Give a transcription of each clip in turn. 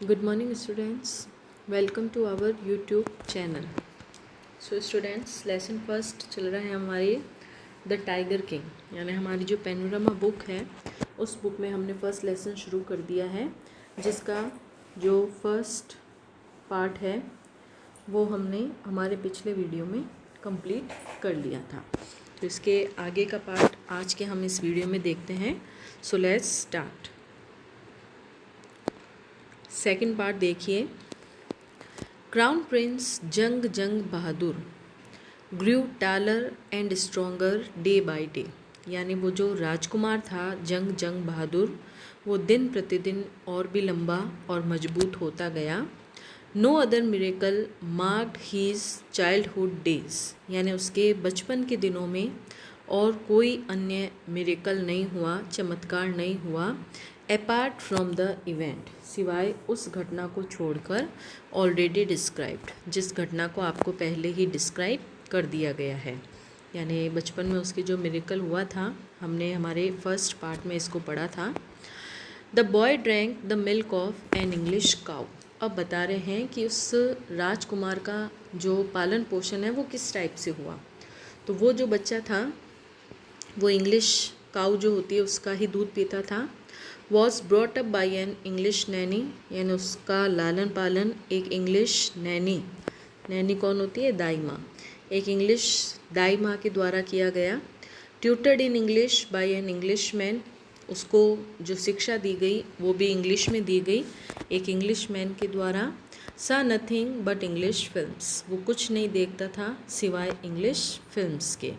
Good morning students. Welcome to our YouTube channel. So students, lesson first चल रहा है हमारी द टाइगर किंग, यानी हमारी जो पैनोरामा बुक है उस बुक में हमने फर्स्ट लेसन शुरू कर दिया है, जिसका जो फर्स्ट पार्ट है वो हमने हमारे पिछले वीडियो में कंप्लीट कर लिया था। तो इसके आगे का पार्ट आज के हम इस वीडियो में देखते हैं। So let's start. Second part देखिए। Crown prince Jung Jung Bahadur grew taller and stronger day by day, यानी वो जो राजकुमार था जंग जंग बहादुर, वो दिन प्रतिदिन और भी लंबा और मजबूत होता गया। No other miracle marked his childhood days, यानी उसके बचपन के दिनों में और कोई अन्य मिरेकल नहीं हुआ, चमत्कार नहीं हुआ, अपार्ट फ्रॉम द इवेंट, सिवाय उस घटना को छोड़कर ऑलरेडी डिस्क्राइब्ड, जिस घटना को आपको पहले ही डिस्क्राइब कर दिया गया है। यानी बचपन में उसकी जो मिरेकल हुआ था, हमने हमारे फर्स्ट पार्ट में इसको पढ़ा था। The boy drank the milk of an English cow. अब बता रहे हैं कि उस राजकुमार का जो पालन पोषण है वो किस टाइप से हुआ। तो वो जो बच्चा था वो इंग्लिश काऊ जो होती है उसका ही दूध पीता था। Was brought up by an English Naini, यानी उसका लालन पालन एक इंग्लिश नैनी, नैनी कौन होती है? दाई माँ, एक इंग्लिश दाई माँ के द्वारा किया गया। Tutored in English by an English man, उसको जो शिक्षा दी गई वो भी इंग्लिश में दी गई, एक इंग्लिश मैन के द्वारा। सा नथिंग बट इंग्लिश फिल्म्स, वो कुछ नहीं देखता था सिवाय इंग्लिश फिल्म्स के।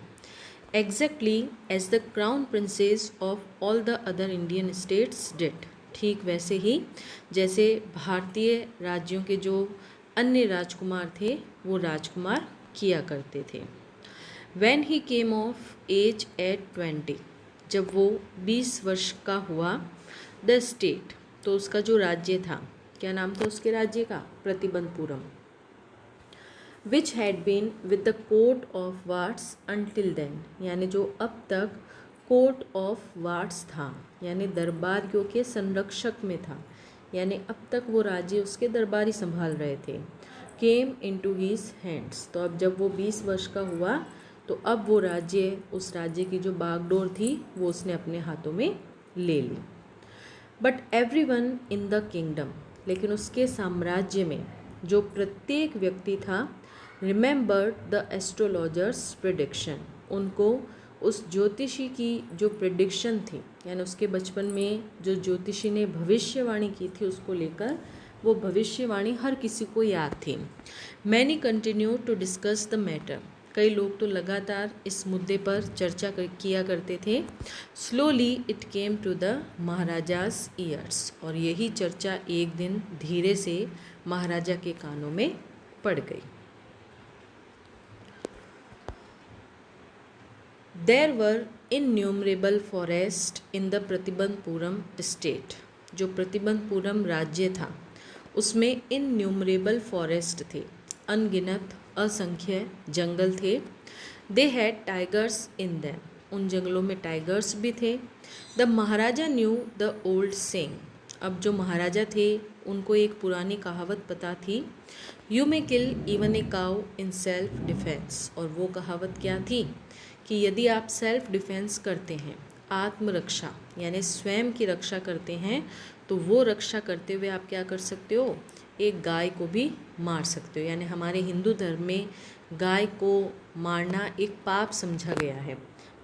Exactly as the crown princes of all the other Indian states did, ठीक वैसे ही जैसे भारतीय राज्यों के जो अन्य राजकुमार थे वो राजकुमार किया करते थे। When he came of age at 20, जब वो 20 वर्ष का हुआ, द स्टेट, तो उसका जो राज्य था, क्या नाम था उसके राज्य का? Pratibandapuram, which had been with the court of wards until then, यानी जो अब तक कोर्ट ऑफ वार्ड्स था, यानी दरबारियों के संरक्षक में था, यानी अब तक वो राज्य उसके दरबारी संभाल रहे थे। केम इन टू हीज हैंड्स, तो अब जब वो 20 वर्ष का हुआ तो अब वो राज्य, उस राज्य की जो बागडोर थी वो उसने अपने हाथों में ले ली। But everyone in the kingdom, लेकिन उसके साम्राज्य में जो प्रत्येक व्यक्ति था, रिमेंबर्ड द एस्ट्रोलॉजर्स प्रेडिक्शन, उनको उस ज्योतिषी की जो प्रेडिक्शन थी, यानी उसके बचपन में जो ज्योतिषी ने भविष्यवाणी की थी उसको लेकर वो भविष्यवाणी हर किसी को याद थी। Many continue to discuss the matter, कई लोग तो लगातार इस मुद्दे पर चर्चा किया करते थे। Slowly it came to the Maharaja's ears, और यही चर्चा एक दिन धीरे से महाराजा के कानों में पड़ गई। There were innumerable forests in the Pratibandapuram state, जो प्रतिबंधपुरम राज्य था उसमें इन्यूमरेबल फॉरेस्ट थे, अनगिनत असंख्य जंगल थे। They had tigers in them, उन जंगलों में टाइगर्स भी थे। The Maharaja new the old saying, अब जो महाराजा थे उनको एक पुरानी कहावत पता थी, you may kill even a cow in self defence, और वो कहावत क्या थी कि यदि आप सेल्फ डिफेंस करते हैं, आत्मरक्षा यानी स्वयं की रक्षा करते हैं, तो वो रक्षा करते हुए आप क्या कर सकते हो? एक गाय को भी मार सकते हो। यानी हमारे हिंदू धर्म में गाय को मारना एक पाप समझा गया है,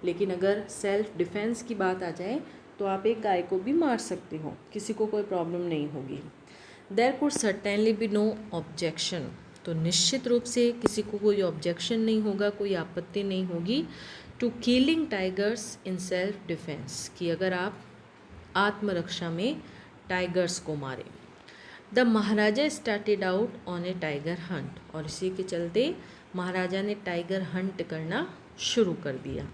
लेकिन अगर सेल्फ डिफेंस की बात आ जाए तो आप एक गाय को भी मार सकते हो, किसी को कोई प्रॉब्लम नहीं होगी। There could certainly be no objection, तो निश्चित रूप से किसी को कोई ऑब्जेक्शन नहीं होगा, कोई आपत्ति नहीं होगी to killing tigers in self defence, कि अगर आप आत्मरक्षा में टाइगर्स को मारें। The maharaja started out on a tiger hunt, और इसी के चलते महाराजा ने टाइगर हंट करना शुरू कर दिया।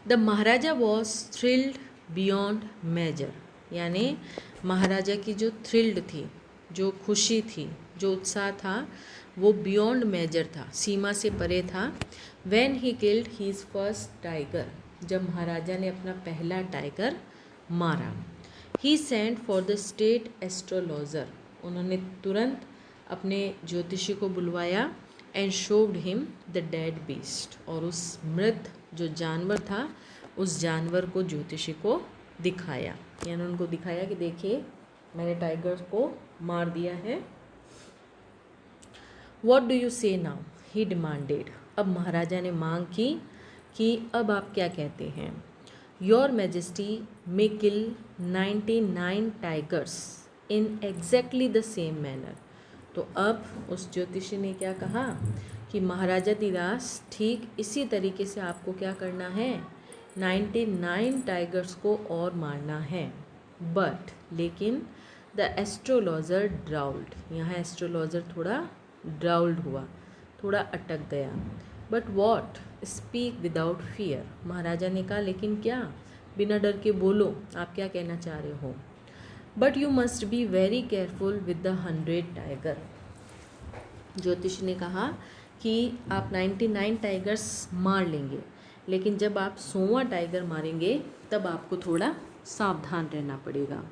The maharaja was thrilled beyond measure, यानी महाराजा की जो थ्रिल्ड थी, जो खुशी थी, जो उत्साह था, वो बियॉन्ड मेजर था, सीमा से परे था। When he killed his first tiger, जब महाराजा ने अपना पहला टाइगर मारा। He sent for the state astrologer, उन्होंने तुरंत अपने ज्योतिषी को बुलवाया, and showed him the dead beast, और उस मृत जो जानवर था उस जानवर को ज्योतिषी को दिखाया, यानी उनको दिखाया कि देखिए मैंने टाइगर को मार दिया है। व्हाट डू यू से नाउ, ही डिमांडेड, अब महाराजा ने मांग की कि अब आप क्या कहते हैं। Your majesty may kill 99 tigers in exactly the same manner, तो अब उस ज्योतिषी ने क्या कहा कि महाराजा धीराज ठीक इसी तरीके से आपको क्या करना है, 99 टाइगर्स को और मारना है। बट लेकिन द एस्ट्रोलॉजर ड्राउल्ड, यहाँ एस्ट्रोलॉजर थोड़ा ड्राउल्ड हुआ, थोड़ा अटक गया। But what, speak without fear, महाराजा ने कहा लेकिन क्या, बिना डर के बोलो, आप क्या कहना चाह रहे हो। But you must be very careful with the 100 tiger, ज्योतिष ने कहा कि आप 99 टाइगर्स मार लेंगे, लेकिन जब आप 100वां टाइगर मारेंगे तब आपको थोड़ा सावधान रहना पड़ेगा।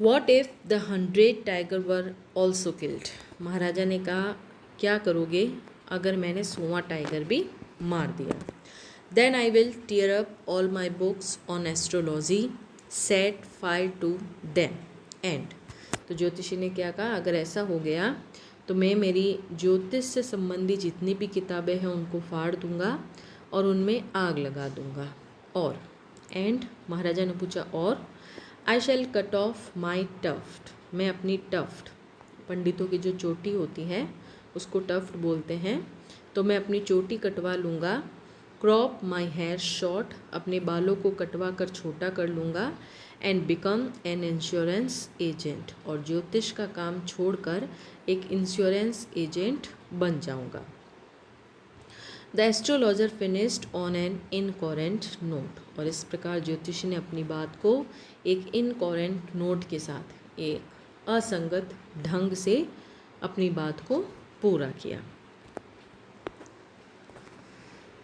What if the 100 tiger were also killed, महाराजा ने कहा क्या करोगे अगर मैंने 100वां टाइगर भी मार दिया। Then I will tear up all my books on astrology, set fire to them and, तो ज्योतिषी ने क्या कहा, अगर ऐसा हो गया तो मैं मेरी ज्योतिष से संबंधी जितनी भी किताबें हैं उनको फाड़ दूंगा और उनमें आग लगा दूंगा। और एंड, महाराजा ने पूछा और, आई शैल कट ऑफ माई टफ्ट, मैं अपनी टफ्ट, पंडितों की जो चोटी होती है उसको टफ्ट बोलते हैं, तो मैं अपनी चोटी कटवा लूँगा। क्रॉप माई हेयर शॉर्ट, अपने बालों को कटवा कर छोटा कर लूँगा। And become an insurance agent, और ज्योतिष का काम छोड़कर एक इंश्योरेंस एजेंट बन जाऊँगा। The astrologer finished on an incoherent note, और इस प्रकार ज्योतिष ने अपनी बात को एक इनकोरेंट नोट के साथ, एक असंगत ढंग से अपनी बात को पूरा किया।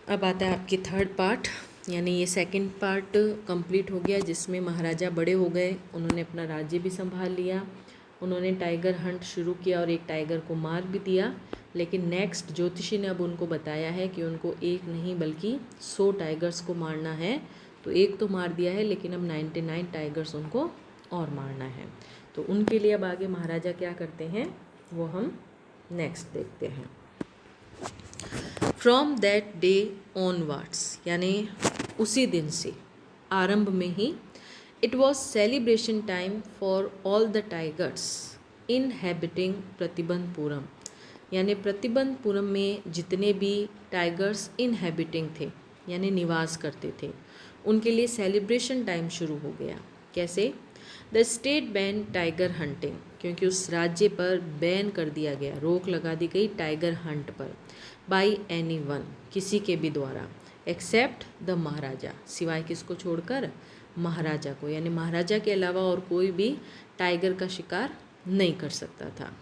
अब आता है आपकी थर्ड पार्ट, यानी ये सेकंड पार्ट कंप्लीट हो गया, जिसमें महाराजा बड़े हो गए, उन्होंने अपना राज्य भी संभाल लिया, उन्होंने टाइगर हंट शुरू किया और एक टाइगर को मार भी दिया। लेकिन नेक्स्ट ज्योतिषी ने अब उनको बताया है कि उनको एक नहीं बल्कि 100 टाइगर्स को मारना है, तो एक तो मार दिया है लेकिन अब 99 टाइगर्स उनको और मारना है। तो उनके लिए अब आगे महाराजा क्या करते हैं वो हम नेक्स्ट देखते हैं। फ्रॉम दैट डे ऑनवर्ड्स, यानी उसी दिन से, आरंभ में ही, it was celebration time for all the tigers inhabiting Pratibandapuram, यानी प्रतिबंधपुरम में जितने भी टाइगर्स इनहैबिटिंग थे यानी निवास करते थे, उनके लिए सेलिब्रेशन टाइम शुरू हो गया। कैसे? The state ban tiger hunting, क्योंकि उस राज्य पर बैन कर दिया गया, रोक लगा दी गई टाइगर हंट पर, बाई एनी वन, किसी के भी द्वारा, एक्सेप्ट द महाराजा, सिवाय किसको छोड़कर, महाराजा को, यानी महाराजा के अलावा और कोई भी टाइगर का शिकार नहीं कर सकता था।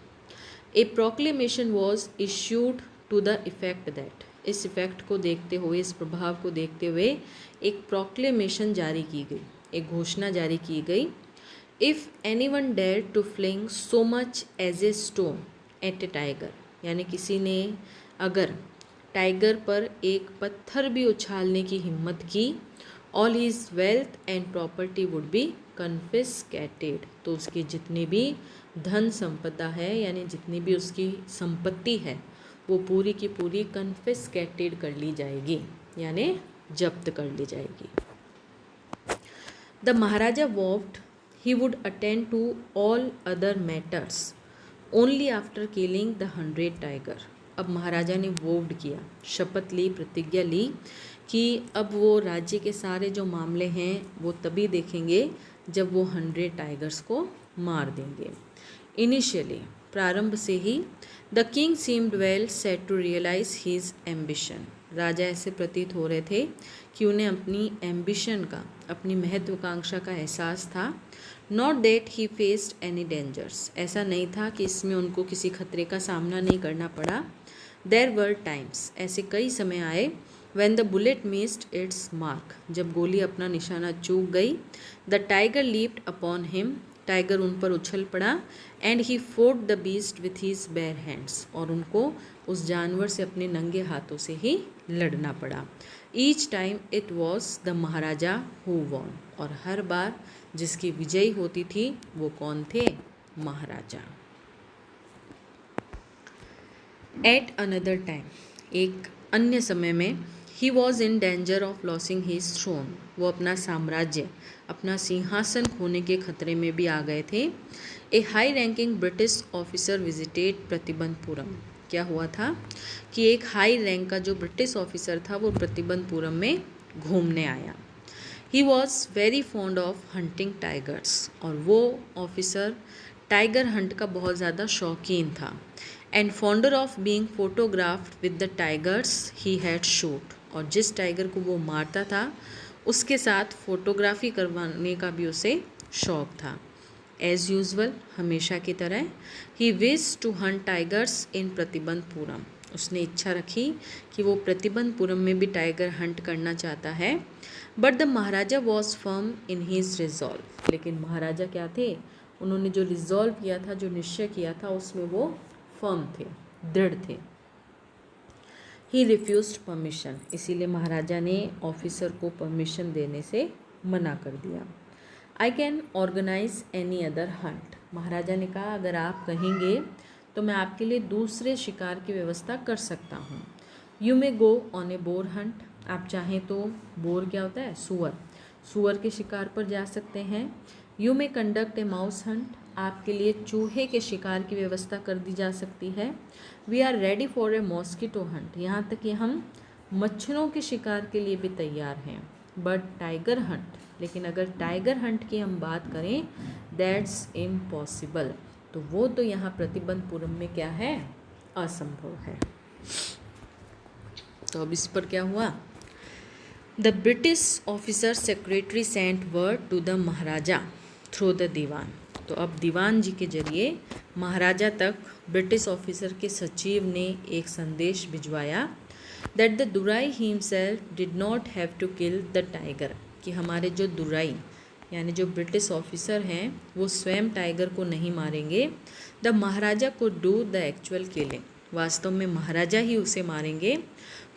A proclamation was issued to the effect that, इस इफेक्ट को देखते हुए, इस प्रभाव को देखते हुए एक प्रोक्लेमेशन जारी की गई, एक घोषणा जारी की गई। If anyone dare to fling so much as a stone at a tiger, यानी किसी ने अगर टाइगर पर एक पत्थर भी उछालने की हिम्मत की, all his wealth and property would be confiscated, तो उसकी जितनी भी धन संपदा है यानी जितनी भी उसकी संपत्ति है वो पूरी की पूरी कन्फिस्केटेड कर ली जाएगी, यानी जब्त कर ली जाएगी। The Maharaja vowed he would attend to all other matters only after killing the 100 tiger, अब महाराजा ने वोव्ड किया, शपथ ली, प्रतिज्ञा ली कि अब वो राज्य के सारे जो मामले हैं वो तभी देखेंगे जब वो 100 टाइगर्स को मार देंगे। इनिशियली, प्रारंभ से ही, the king seemed well set to realise his ambition, राजा ऐसे प्रतीत हो रहे थे कि उन्हें अपनी एम्बिशन का, अपनी महत्वाकांक्षा का एहसास था। Not that he faced any dangers, ऐसा नहीं था कि इसमें उनको किसी खतरे का सामना नहीं करना पड़ा। देयर वर टाइम्स, ऐसे कई समय आए, When the bullet missed its mark, जब गोली अपना निशाना चूक गई, the tiger leaped upon him, tiger उन पर उछल पड़ा, and he fought the beast with his bare hands, और उनको उस जानवर से अपने नंगे हाथों से ही लड़ना पड़ा. Each time it was the Maharaja who won, और हर बार जिसकी विजयी होती थी वो कौन थे? महाराजा. At another time, एक अन्य समय में, he was in danger of losing his throne, वो अपना साम्राज्य, अपना सिंहासन खोने के खतरे में भी आ गए थे. A high ranking British officer visited Pratibandapuram. क्या हुआ था कि एक हाई रैंक का जो ब्रिटिश ऑफिसर था वो प्रतिबंधपुरम में घूमने आया. He was very fond of hunting tigers, और वो ऑफिसर टाइगर हंट का बहुत ज़्यादा शौकीन था. And fonder of being photographed with the tigers he had shoot, और जिस टाइगर को वो मारता था उसके साथ फोटोग्राफी करवाने का भी उसे शौक था. एज यूजुअल, हमेशा की तरह, he wish to hunt tigers in Pratibandapuram, उसने इच्छा रखी कि वो प्रतिबंधपुरम में भी टाइगर हंट करना चाहता है. But the maharaja was firm in his resolve, लेकिन महाराजा क्या थे? उन्होंने जो रिजॉल्व किया था, जो निश्चय किया था, उसमें वो फर्म थे, दृढ़ थे. ही रिफ्यूज्ड परमिशन, इसीलिए महाराजा ने ऑफिसर को परमिशन देने से मना कर दिया. I can organise any other hunt, महाराजा ने कहा अगर आप कहेंगे तो मैं आपके लिए दूसरे शिकार की व्यवस्था कर सकता हूँ. You may go on A bore Hunt, आप चाहें तो, बोर क्या होता है? सुअर, सुअर के शिकार पर जा सकते हैं. You may conduct a mouse Hunt, आपके लिए चूहे के शिकार की व्यवस्था कर दी जा सकती है. We are ready for a mosquito hunt, यहाँ तक कि हम मच्छरों के शिकार के लिए भी तैयार हैं. बट टाइगर हंट, लेकिन अगर टाइगर हंट की हम बात करें, दैट्स इम्पॉसिबल, तो वो तो यहाँ प्रतिबंधपुरम में क्या है? असंभव है. तो अब इस पर क्या हुआ? The British officer secretary sent word to the Maharaja through the dewan, तो अब दीवान जी के जरिए महाराजा तक ब्रिटिश ऑफिसर के सचिव ने एक संदेश भिजवाया that the Durai himself did not have to kill the tiger, कि हमारे जो दुराई यानी जो ब्रिटिश ऑफिसर हैं वो स्वयं टाइगर को नहीं मारेंगे. द महाराजा को डू द एक्चुअल किलिंग, वास्तव में महाराजा ही उसे मारेंगे.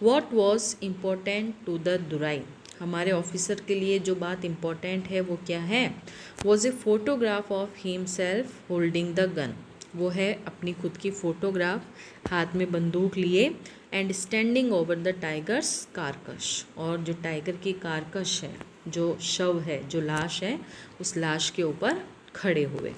What was important to the durai, हमारे ऑफिसर के लिए जो बात इम्पोर्टेंट है वो क्या है? Was a photograph of himself holding the gun, वो है अपनी खुद की फ़ोटोग्राफ, हाथ में बंदूक लिए, and standing over the tiger's carcass, और जो टाइगर की कारकश है, जो शव है, जो लाश है, उस लाश के ऊपर खड़े हुए.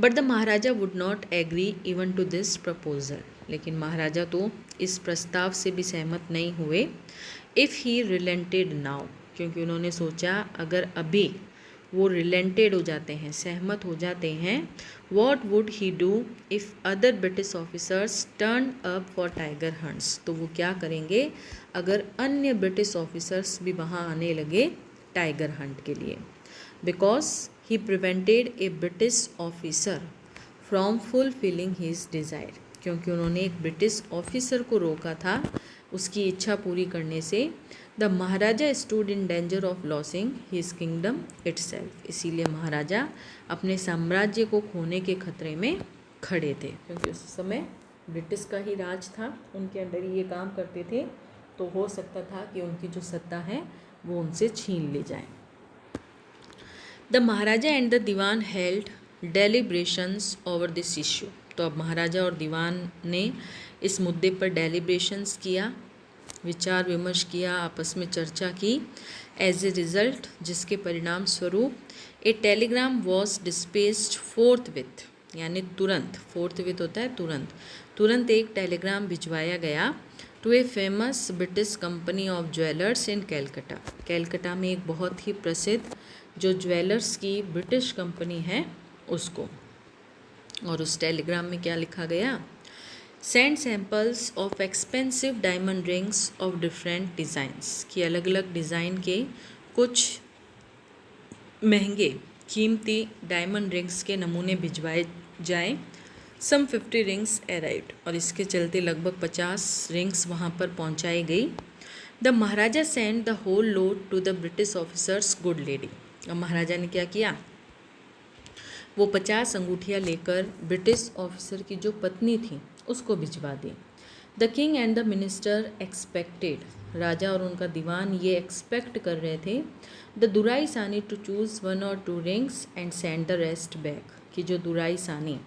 But the maharaja would not agree even to this proposal, लेकिन महाराजा तो इस प्रस्ताव से भी सहमत नहीं हुए. इफ़ ही रिलेंटेड नाउ, क्योंकि उन्होंने सोचा अगर अभी वो रिलेंटेड हो जाते हैं, सहमत हो जाते हैं, what would he do if other British officers turn up for tiger hunts, तो वो क्या करेंगे अगर अन्य ब्रिटिश ऑफिसर्स भी वहाँ आने लगे टाइगर हंट के लिए. Because he prevented A British officer from fulfilling his desire, क्योंकि उन्होंने एक ब्रिटिश ऑफिसर को रोका था उसकी इच्छा पूरी करने से. The Maharaja stood in danger of losing his kingdom itself, इसीलिए महाराजा अपने साम्राज्य को खोने के खतरे में खड़े थे, क्योंकि उस समय ब्रिटिश का ही राज था, उनके अंडर ही ये काम करते थे, तो हो सकता था कि उनकी जो सत्ता है वो उनसे छीन ली जाए. The maharaja and the dewan held deliberations over this issue, तो अब महाराजा और दीवान ने इस मुद्दे पर डेलिब्रेशंस किया, विचार विमर्श किया, आपस में चर्चा की. एज ए रिज़ल्ट, जिसके परिणाम स्वरूप, ए टेलीग्राम वॉज डिस्पेस्ड फोर्थविथ, यानी तुरंत, फोर्थविथ होता है तुरंत, तुरंत एक टेलीग्राम भिजवाया गया to a famous British company of jewellers in Calcutta, Calcutta में एक बहुत ही प्रसिद्ध जो ज्वेलर्स की ब्रिटिश कंपनी है उसको. और उस टेलीग्राम में क्या लिखा गया? Send samples of expensive diamond rings of different designs, कि अलग अलग डिज़ाइन के कुछ महंगे कीमती डायमंड रिंग्स के नमूने भिजवाए जाएं. सम 50 रिंग्स अराइव्ड, और इसके चलते लगभग 50 रिंग्स वहाँ पर पहुँचाई गई। The maharaja send the whole load to the British officers good lady. अब महाराजा ने क्या किया, वो 50 अंगूठियाँ लेकर ब्रिटिश ऑफिसर की जो पत्नी थी उसको भिजवा दी। The king and the minister expected, राजा और उनका दीवान ये एक्सपेक्ट कर रहे थे, the Durai Sani to choose 1 or 2 rings and send the rest back, कि जो दुराई सानी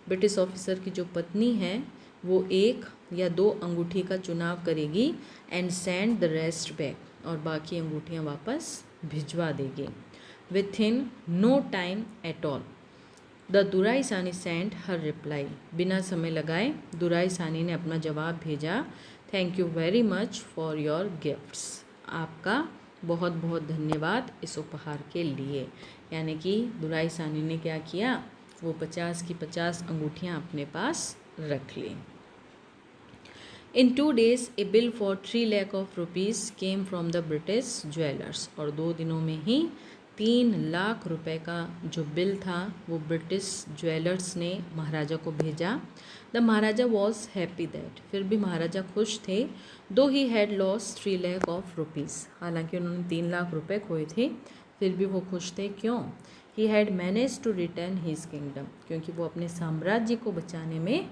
ब्रिटिश ऑफिसर की जो पत्नी है वो 1 या 2 अंगूठी का चुनाव करेगी and send the rest back, और बाकी अंगूठियाँ वापस भिजवा देगी। Within no time at all the Durai sani send her reply, बिना समय लगाए दुराई सानी ने अपना जवाब भेजा, thank you very much for your gifts, आपका बहुत बहुत धन्यवाद इस उपहार के लिए। यानी कि दुराई सानी ने क्या किया, वो 50 की 50 अंगूठियाँ अपने पास रख ली। इन 2 days A bill for 3 lakh of rupees came from the British jewellers, और 2 दिनों में ही 3 लाख रुपए का जो बिल था वो ब्रिटिश ज्वेलर्स ने महाराजा को भेजा। The maharaja was happy that, फिर भी महाराजा खुश थे, दो he had loss 3 lakh of rupees, हालांकि उन्होंने 3 लाख रुपए खोए थे, फिर भी वो खुश थे। क्यों? He had manage to return his kingdom, क्योंकि वो अपने साम्राज्य को बचाने में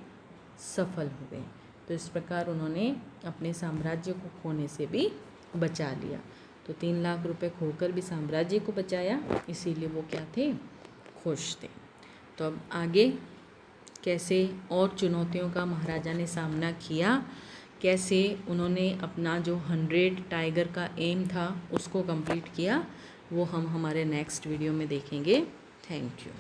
सफल हुए। तो इस प्रकार उन्होंने अपने साम्राज्य को खोने से भी बचा लिया। तो 3 लाख रुपए खोकर भी साम्राज्य को बचाया, इसीलिए वो क्या थे, खुश थे। तो अब आगे कैसे और चुनौतियों का महाराजा ने सामना किया, कैसे उन्होंने अपना जो 100 टाइगर का एम था उसको कंप्लीट किया, वो हम हमारे नेक्स्ट वीडियो में देखेंगे। Thank you.